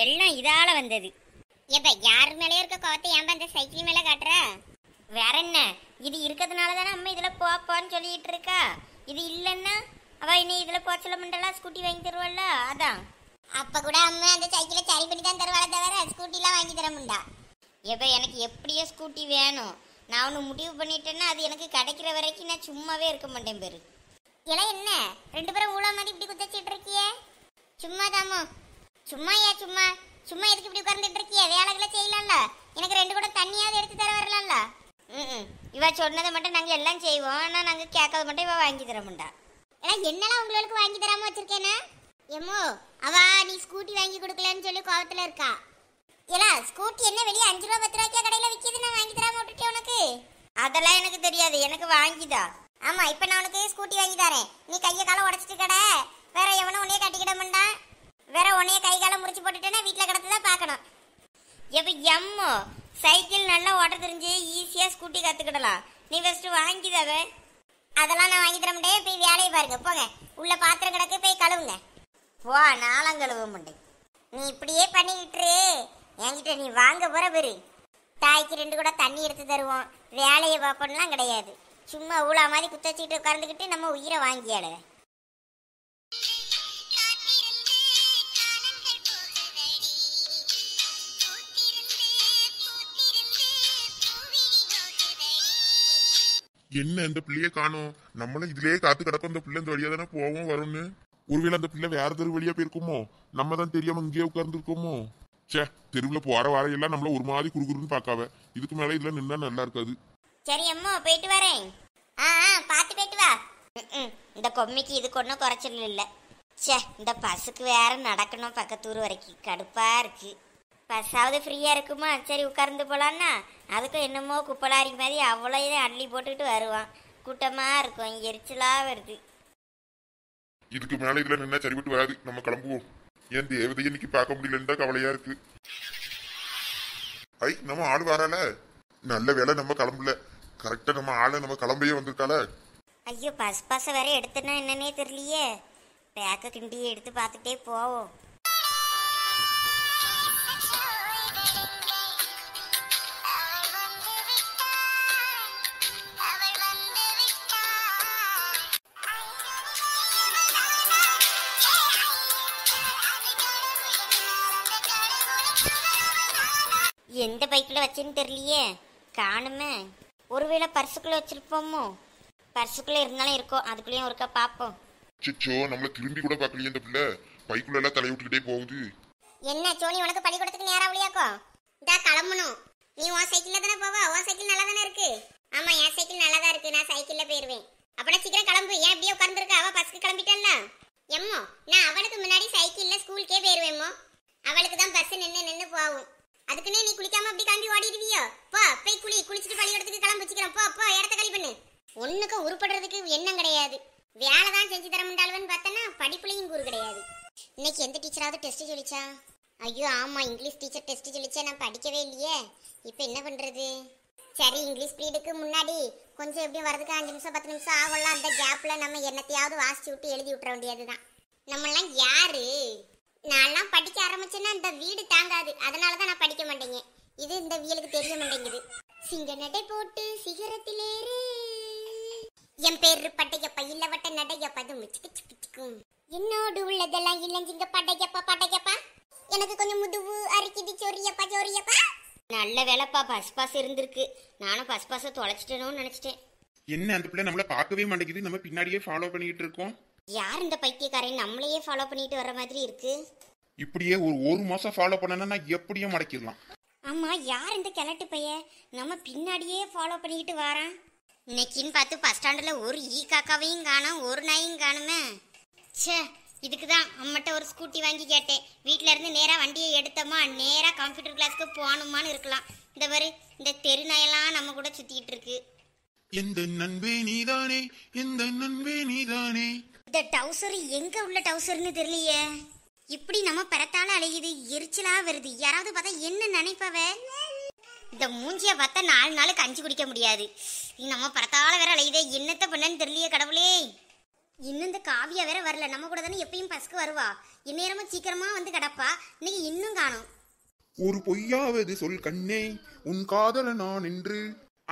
எல்லாம் இதால வந்தது. எப்ப யார் மேலேயே இருக்க கோவத்தை ஏன் அந்த சைக்கிள் மேல காட்டுற? வேற என்ன, இது இருக்கிறதுனால தானே அம்மா இதுல போப்பான்னு சொல்லிட்டு இருக்கா. இது இல்லைன்னா அவ இனி இதுல போச்சல மண்டலா ஸ்கூட்டி வாங்கி தருவாள்ல, அதான். அப்ப கூட அம்மா அந்த சைக்கிளை சரி பண்ணி தான் தருவாளே தவிர ஸ்கூட்டிலாம் வாங்கி தர முடியா. எப்ப எனக்கு எப்படியோ ஸ்கூட்டி வேணும். நான் ஒன்று முடிவு பண்ணிட்டேன்னா அது எனக்கு கிடைக்கிற வரைக்கும் நான் சும்மாவே இருக்க மாட்டேன் பேரு. எல்லாம் என்ன ரெண்டு பேரும் ஊழ மாதிரி இப்படி குத்தச்சிட்டு இருக்கியே? சும்மா தாமோ சும்மா சும்மா சும்மா எதுக்கு இப்படி உட்கார்ந்துட்டு இருக்கிய? வேலைகளை செய்யலாம்ல. எனக்கு ரெண்டு கூட தண்ணியாவது எடுத்து தர வரலாம்ல. இவ சொன்னதை மட்டும் நாங்கள் எல்லாம் செய்வோம். ஆனால் நாங்கள் கேட்காத மட்டும் இவ வாங்கி தர மாட்டா. ஏன்னா என்னெல்லாம் உங்களுக்கு வாங்கி தராம வச்சிருக்கேனா? ஏமோ அவ நீ ஸ்கூட்டி வாங்கி கொடுக்கலன்னு சொல்லி கோவத்துல இருக்கா. ஏலா ஸ்கூட்டி என்ன வெளியே 5 ரூபா 10 ரூபாய்க்கா கடையில விற்கிது, நான் வாங்கி தராம விட்டுட்டேன் உனக்கு. அதெல்லாம் எனக்கு தெரியாது, எனக்கு வாங்கிதா. ஆமா இப்ப நான் உனக்கு ஸ்கூட்டி வாங்கி தரேன். நீ கையை காலம் உடச்சிட்டு கடை வேற எவனும் உன்னைய கட்டிக்கிட மாட்டா. வேற உன்னைய கை காலம் முடிச்சு போட்டுட்டேன்னா வீட்டுல கிடத்துதான் பாக்கணும். எப்ப எம்மோ சைக்கிள் நல்லா ஓட்ட தெரிஞ்சு ஈஸியா ஸ்கூட்டி கத்துக்கிடலாம். நீ ஃபர்ஸ்ட் வாங்கிதாவே. அதெல்லாம் நான் வாங்கி தர மாட்டேன். போய் வேலையை பாருங்க போங்க. உள்ள பாத்திரம் கிடக்கு போய் கழுவுங்க. போ, நானும் கழுவ மாட்டேன். நீ இப்படியே பண்ணிக்கிட்டு என்கிட்ட நீ வாங்க போற பெரு. தாய்க்கு 2 கூட தண்ணி எடுத்து தருவோம். வேலையை பார்ப்போம்லாம் கிடையாது. சும்மா ஊழா மாதிரி குத்தச்சிட்டு உட்கார்ந்துக்கிட்டு நம்ம உயிரை வாங்கியாடு. என்ன இந்த பிள்ளைய காணோம்? நம்மளும் இதுலயே காத்து கிடக்கும். இந்த பிள்ளை இந்த வழியா தானே போவோம் வரும்னு. ஒருவேளை அந்த பிள்ளை வேற தெரு வழியா போயிருக்குமோ? நம்ம தான் தெரியாம இங்கேயே உட்கார்ந்து இருக்கோமோ? சே, தெருவில் போற வாரையெல்லாம் நம்மள ஒரு மாதிரி குறுகுறுன்னு பாக்காவ. இதுக்கு மேல இதுல நின்னா நல்லா இருக்காது. சரி அம்மா போயிட்டு வரேன். பாத்து போயிட்டு வா. இந்த கொம்மிக்கு இதுக்கு ஒன்றும் குறைச்சல் இல்லை. சே, இந்த பஸ்ஸுக்கு வேற நடக்கணும் பக்கத்தூர் வரைக்கும், கடுப்பா இருக்கு. பஸ்ஸாவது ஃப்ரீயா இருக்குமா? சரி உட்கார்ந்து போலான்னா அதுக்கும் என்னமோ குப்பலாரி மாதிரி அவ்வளோ அள்ளி போட்டுக்கிட்டு வருவான். கூட்டமா இருக்கும், எரிச்சலா வருது. இதுக்கு மேல இதுல நின்னா சரிபட்டு வராது. நம்ம கிளம்புவோம். என் தேவதையை இன்னைக்கு பார்க்க முடியலன்னு தான் கவலையா இருக்கு. ஐ, நம்ம ஆள் வரால. நல்ல வேலை நம்ம கிளம்பல. கரெக்டா நம்ம ஆளை நம்ம கிளம்பையே வந்திருக்கால. ஐயோ, பஸ் வேற எடுத்துனா என்னன்னே தெரியலையே. பேக்க கிண்டியை எடுத்து பார்த்துட்டே போவோம். எந்த பைக்கில் வச்சுன்னு தெரியலையே, காணுமே. ஒருவேளை பர்சுக்குள்ளே வச்சிருப்போமோ? பர்சுக்குள்ளே இருந்தாலும் இருக்கும், அதுக்குள்ளேயும் ஒருக்கா பார்ப்போம். சிச்சோ, நம்மள திரும்பி கூட பார்க்கலையே இந்த பிள்ளை. பைக்குள்ள எல்லாம் தலை விட்டுக்கிட்டே போகுது. என்ன சோனி, உனக்கு பள்ளிக்கூடத்துக்கு நேரம் ஆகலையாக்கோ? இதா கிளம்பணும். நீ உன் சைக்கிள்ல தானே போவா? உன் சைக்கிள் நல்லா தானே இருக்கு. ஆமா, என் சைக்கிள் நல்லா தான் இருக்கு. நான் சைக்கிள்ல போயிருவேன். அப்படின்னா சீக்கிரம் கிளம்பு. ஏன் இப்படியே உட்கார்ந்துருக்க? அவ பஸ்க்கு கிளம்பிட்டான்ல. எம்மோ, நான் அவளுக்கு முன்னாடி சைக்கிள்ல ஸ்கூலுக்கே போயிருவேமோ. அவளுக்கு தான் பஸ் நின்று போகும். அதுக்குன்னே நீ குளிக்காம அப்படி கிளம்பி ஓடிடுவியோ? போ போய் குளிச்சுட்டு பள்ளிக்கூடத்துக்கு கிளம்பி வச்சுக்கிறேன். போ இடத்த காலி பண்ணு. ஒண்ணுக்கு உருப்படுறதுக்கு எண்ணம் கிடையாது. வேலை தான் செஞ்சு தர முடியாதுன்னு பார்த்தனா படிப்புலையும் கூறு கிடையாது. இன்னைக்கு எந்த டீச்சராவது டெஸ்ட் சொல்லிச்சா? ஐயோ ஆமா, இங்கிலீஷ் டீச்சர் டெஸ்ட் சொல்லிச்சா. நான் படிக்கவே இல்லையே. இப்போ என்ன பண்றது? சரி, இங்கிலீஷ் பீரியடுக்கு முன்னாடி கொஞ்சம் எப்படியும் வரதுக்கு 5 நிமிஷம் 10 நிமிஷம் ஆகலாம். அந்த கேப்ல நம்ம என்னத்தையாவது வாசிச்சு விட்டு எழுதி விட்டுற வேண்டியதுதான். நம்மெல்லாம் யாரு? நான்லாம் படிக்க ஆரம்பிச்சேன்னா இந்த வீடு தாங்காது. அதனாலதான் நான் படிக்க மாட்டேங்க. இது இந்த வீலுக்கு தெரிய மாட்டேங்குது. சிங்க நடை போட்டு சிகரத்திலேறு, என் பேரு பட்டையப்பா இல்ல வட்ட நடையப்பா. அது முச்சுக்கும் என்னோடு உள்ளதெல்லாம் இல்லஞ்சிங்க பட்டையப்பா. எனக்கு கொஞ்சம் முதுவு அரிக்குது. சொரியப்பா. நல்ல வேலைப்பா, பஸ் இருந்திருக்கு. நானும் பஸ்ஸை தொலைச்சிட்டேனோன்னு நினைச்சிட்டேன். என்ன அந்த பிள்ளை நம்மள பார்க்கவே மாட்டேங்குது. நம்ம பின்னாடியே ஃபாலோ பண்ணிட்டு இருக்கோம். யார் இந்த பைத்தியக்காரன் நம்மளையே ஃபாலோ பண்ணிட்டு வர மாதிரி இருக்கு? இப்படியே ஒரு மாசம் ஃபாலோ பண்ணனா எப்படியும் மடக்கிடலாம். ஆமா, யார் இந்த கிழட்டு பைய நம்ம பின்னாடியே ஃபாலோ பண்ணிக்கிட்டு வாரான்? இன்னைக்குன்னு பார்த்து பஸ் ஸ்டாண்டில் ஒரு காக்காவையும் காணோம், ஒரு நாயும் காணுமே. ச்சே, இதுக்கு தான் அம்மட்ட ஒரு ஸ்கூட்டி வாங்கி கேட்டேன். வீட்டில இருந்து நேராக வண்டியை எடுத்தோமா நேராக கம்ப்யூட்டர் கிளாஸ்க்கு போகணுமான்னு இருக்கலாம். இந்த மாதிரி இந்த தெரு நாயெல்லாம் நம்ம கூட சுத்திக்கிட்டு இருக்கு. எந்த நண்பே நீதானே, எந்த நண்பே நீதானே. இந்த டவுசர் எங்க உள்ள டவுசர்னு தெரியலையே. இப்படி நம்ம பரத்தால அலையுது, எரிச்சலா வருது. யாராவது பார்த்தா என்ன நினைப்பவ? இந்த மூஞ்சிய பார்த்தா 4 நாளுக்கு கஞ்சி குடிக்க முடியாது. நம்ம பரத்தால வேற அலையுதே, என்னத்த பண்ணன்னு தெரியலையே கடவுளே. இன்னும் இந்த காவியா வேற வரல. நம்ம கூட தானே எப்பயும் பஸ்க்கு வருவா. இந்நேரமும் சீக்கிரமா வந்து கிடப்பா. இன்னைக்கு இன்னும் காணோம். ஒரு பொய்யாவது சொல் கண்ணே உன் காதல நான் என்று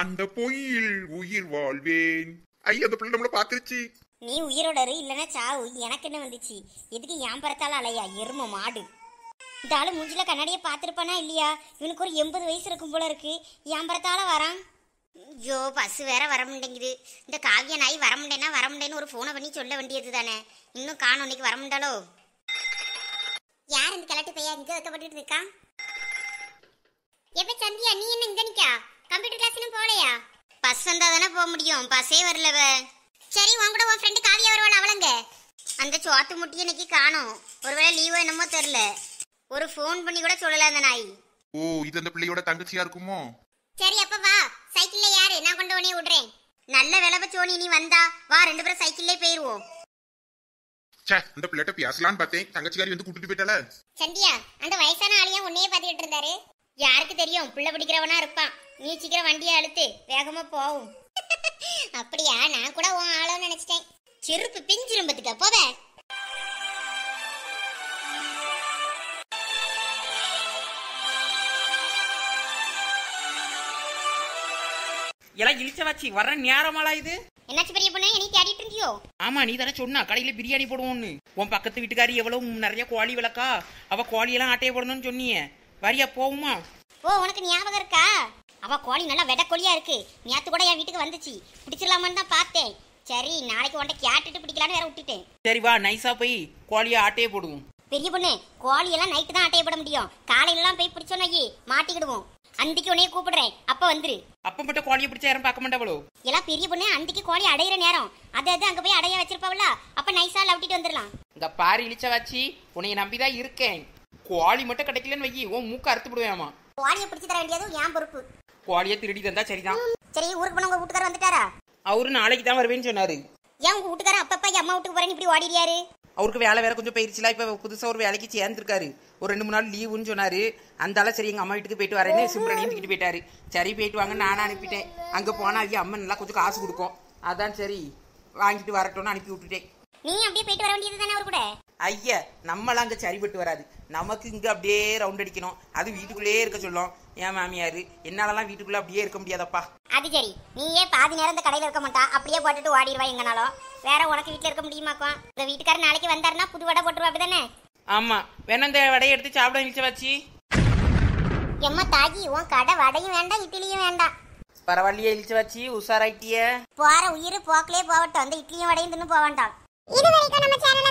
அந்த பொய்யில் உயிர் வாழ்வேன். ஐயா அந்த பிள்ளை நம்மள பாத்துருச்சு. நீ உயிரோட இரு, இல்லைன்னா சாவு. எனக்கு என்ன வந்துச்சு? எதுக்கு ஏன் பறத்தால அலையா எரும மாடு? இந்த ஆளு மூஞ்சில கண்ணாடியை பார்த்துருப்பானா இல்லையா? இவனுக்கு ஒரு 80 வயசு இருக்கும் போல இருக்கு. ஏன் பறத்தால வரான்? ஐயோ பஸ் வேற வர முடியங்குது. இந்த காவிய நாய் வர முடியேன்னு ஒரு ஃபோனை பண்ணி சொல்ல வேண்டியது தானே. இன்னும் காணும். இன்னைக்கு வர முடியாலோ? யார் இந்த கிளட்டு பையா இங்க வைக்கப்பட்டு இருக்கா? எப்ப சந்தியா நீ என்ன இங்க நிக்கா? கம்ப்யூட்டர் கிளாஸ் இன்னும் போலையா? பஸ் வந்தா தானே போக முடியும். பஸ்ஸே வரலவ. சரி உன் கூட உன் ஃப்ரெண்டு காவியா வருவாள் அவளங்க. அந்த சோத்து முட்டி இன்னைக்கு காணும். ஒருவேளை லீவோ என்னமோ தெரியல. ஒரு ஃபோன் பண்ணி கூட சொல்லல அந்த நாய். ஓ இது அந்த பிள்ளையோட தங்கச்சியா இருக்குமோ? சரி அப்ப வா, சைக்கிள்ல யாரு நான் கொண்டு உடனே விடுறேன். நல்ல விளவ சோனி நீ வந்தா வா, 2 பேரும் சைக்கிள்லே போயிருவோம். சே அந்த பிள்ளைகிட்ட பேசலான்னு பார்த்தேன், தங்கச்சிக்காரி வந்து கூட்டிட்டு போயிட்டால. சந்தியா அந்த வயசான ஆளியா உன்னையே பாத்துக்கிட்டு இருந்தாரு. யாருக்கு தெரியும்? புள்ள பிடிக்கிறவனா இருப்பான். நீ சீக்கிரம் வண்டியை அழுத்து, வேகமா போவும். அப்படியா? நான் கூட உன் ஆளோன்னு நினைச்சிட்டேன். செருப்பு பிஞ்சிரும்பத்துக்க போவே. எல்லாம் இழிச்ச வச்சு வர்ற நேரமாலா இது? என்னாச்சு பெரிய பொண்ணு? நீ தேடிட்டு இருந்தியோ? ஆமா நீ தானே சொன்னா கடையில பிரியாணி போடுவோம்னு. உன் பக்கத்து வீட்டுக்காரி எவ்வளவு நிறைய கோழி விளக்கா, அவ கோழியெல்லாம் ஆட்டையை போடணும்னு சொன்னியே. வரியா போகுமா? ஓ உனக்கு ஞாபகம் இருக்கா? அவ கோழி நல்லா வெட கோழியா இருக்கு. நேத்து கூட என் வீட்டுக்கு வந்துச்சு. பிடிச்சிடலாமான்னு தான் பார்த்தேன். சரி நாளைக்கு உன்ட்ட கேட்டுட்டு பிடிக்கலான்னு வேற விட்டுட்டேன். சரி வா நைஸா போய் கோழியை ஆட்டையை போடுவோம். பெரிய பொண்ணு கோழி எல்லாம் நைட்டு தான் ஆட்டையப்பட முடியும். காலையில எல்லாம் போய் பிடிச்சோன்னு மாட்டிக்கிடுவோம். அந்திக்கு உன்னைய கூப்பிடுறேன், அப்ப வந்துரு. அப்ப மட்டும் கோழியை பிடிச்சா யாரும் பார்க்க மாட்டாவளோ? எல்லாம் பெரிய பொண்ணு அந்திக்கு கோழி அடையிற நேரம். அது அங்க போய் அடைய வச்சிருப்பாவல, அப்ப நைஸா லவிட்டிட்டு வந்துடலாம். இந்த பாரு இழிச்ச வச்சு உன்னைய நம்பிதான் இருக்கேன். கோழி மட்டும் கிடைக்கலன்னு வையி உன் மூக்க அறுத்து விடுவேமா. கோழியை பிடிச்சி தர வேண்டியது என் பொறுப்பு. கோழியை திருடி தந்தா சரிதான். சரி ஊருக்கு போன உங்க வீட்டுக்காரர் வந்துட்டாரா? அவரு நாளைக்கு தான் வருவேன்னு சொன்னாரு. ஏன் உங்க வீட்டுக்காரர் அப்பப்பா அம்மா வீட்டுக்கு போறேன்னு இப்படி ஓடிடுறாரு? அவருக்கு வேலை வேற கொஞ்சம் போயிருச்சுல. இப்ப புதுசா ஒரு வேலைக்கு சேர்ந்துருக்காரு. ஒரு 2-3 நாள் லீவுன்னு சொன்னாரு. அந்த சரி எங்க அம்மா வீட்டுக்கு போயிட்டு வரேன்னு சிம்ரனையும் தூக்கிட்டு போயிட்டாரு. சரி போயிட்டு வாங்க நானும் அனுப்பிட்டேன். அங்க போனா அவங்க அம்மா நல்லா கொஞ்சம் காசு கொடுக்கும். அதான் சரி வாங்கிட்டு வரட்டும்னு அனுப்பி விட்டுட்டேன். நீ அப்படியே போயிட்டு வர வேண்டியது தானே அவர் கூட? ஐயா நம்மளாம் அங்க சரிபட்டு வராது. நமக்கு இங்க அப்படியே ரவுண்ட் அடிக்கணும். அது வீட்டுக்குள்ளேயே இருக்க சொல்லும் என் மாமியாரு. என்னாலலாம் வீட்டுக்குள்ள அப்படியே இருக்க முடியாதப்பா. அது சரி, நீயே பாதி நேரம் இந்த கடையில இருக்க மாட்டா, அப்படியே போட்டுட்டு ஓடிடுவா எங்கனாலும். வேற உனக்கு வீட்டுல இருக்க முடியுமாக்கும்? இந்த வீட்டுக்காரர் நாளைக்கு வந்தாருன்னா புது வடை போட்டுருவா, அப்படிதானே? ஆமா வேணா இந்த வடையை எடுத்து சாப்பிட நினைச்ச வச்சு. எம்மா தாகி, உன் கடை வடையும் வேண்டாம் இட்லியும் வேண்டாம். பரவாயில்லையே இழிச்ச வச்சு உஷாராயிட்டிய. போற உயிர் போக்கிலே போகட்டும். அந்த இட்லியும் வடையும் தின்னு போக வேண்டாம். இது வரைக்கும் நம்ம சேனலை